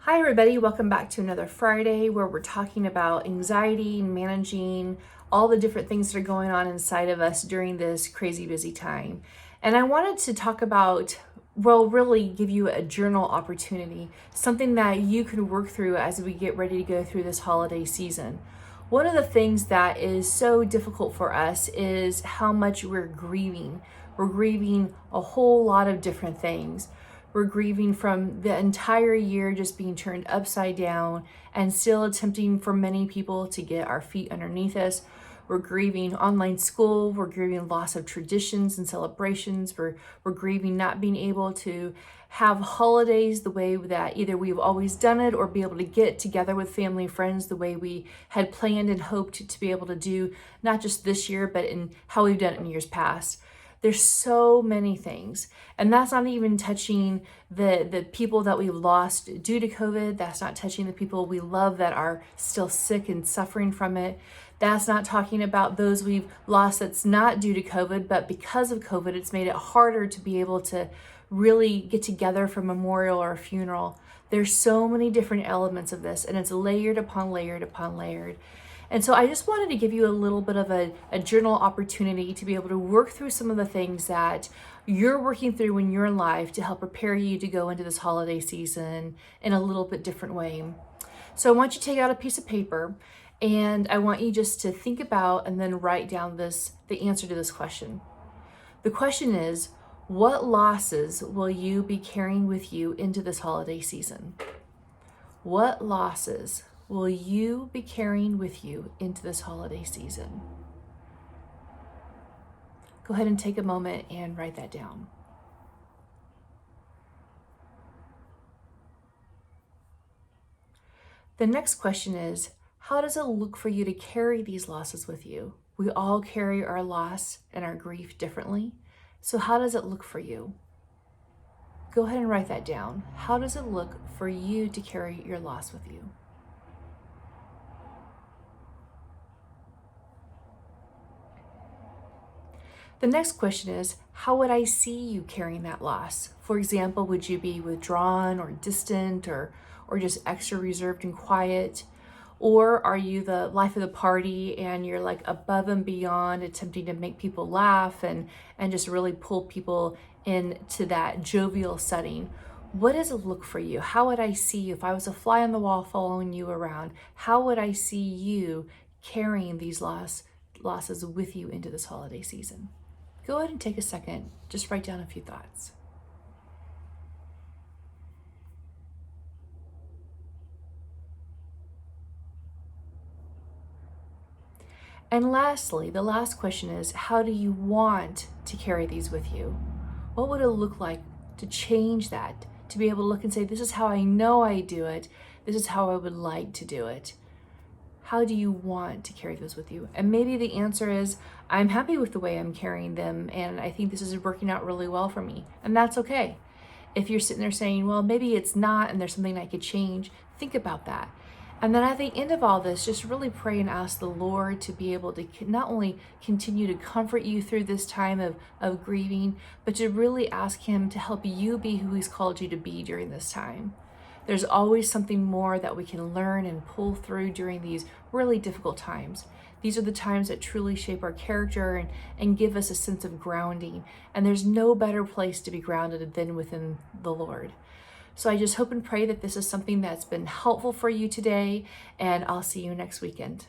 Hi everybody, welcome back to another Friday where we're talking about anxiety and managing all the different things that are going on inside of us during this crazy busy time. And I wanted to talk about, really give you a journal opportunity, something that you can work through as we get ready to go through this holiday season. One of the things that is so difficult for us is how much we're grieving. We're grieving a whole lot of different things. We're grieving from the entire year just being turned upside down and still attempting for many people to get our feet underneath us. We're grieving online school. We're grieving loss of traditions and celebrations. We're grieving not being able to have holidays the way that either we've always done it or be able to get together with family and friends the way we had planned and hoped to be able to do, not just this year, but in how we've done it in years past. There's so many things, and that's not even touching the people that we've lost due to COVID. That's not touching the people we love that are still sick and suffering from it. That's not talking about those we've lost that's not due to COVID, but because of COVID, it's made it harder to be able to really get together for a memorial or a funeral. There's so many different elements of this, and it's layered upon layered upon layered. And so I just wanted to give you a little bit of a journal opportunity to be able to work through some of the things that you're working through when you're in life to help prepare you to go into this holiday season in a little bit different way. So I want you to take out a piece of paper, and I want you just to think about and then write down the answer to this question. The question is, what losses will you be carrying with you into this holiday season? What losses will you be carrying with you into this holiday season? Go ahead and take a moment and write that down. The next question is, how does it look for you to carry these losses with you? We all carry our loss and our grief differently. So how does it look for you? Go ahead and write that down. How does it look for you to carry your loss with you? The next question is, how would I see you carrying that loss? For example, would you be withdrawn or distant or just extra reserved and quiet? Or are you the life of the party and you're like above and beyond attempting to make people laugh and just really pull people into that jovial setting? What does it look for you? How would I see you if I was a fly on the wall following you around? How would I see you carrying these losses with you into this holiday season? Go ahead and take a second, just write down a few thoughts. And lastly, the last question is, how do you want to carry these with you? What would it look like to change that, to be able to look and say, this is how I know I do it, this is how I would like to do it? How do you want to carry those with you? And maybe the answer is, I'm happy with the way I'm carrying them, and I think this is working out really well for me. And that's okay. If you're sitting there saying, well, maybe it's not, and there's something I could change, think about that. And then at the end of all this, just really pray and ask the Lord to be able to not only continue to comfort you through this time of grieving, but to really ask Him to help you be who He's called you to be during this time. There's always something more that we can learn and pull through during these really difficult times. These are the times that truly shape our character and give us a sense of grounding. And there's no better place to be grounded than within the Lord. So I just hope and pray that this is something that's been helpful for you today, and I'll see you next weekend.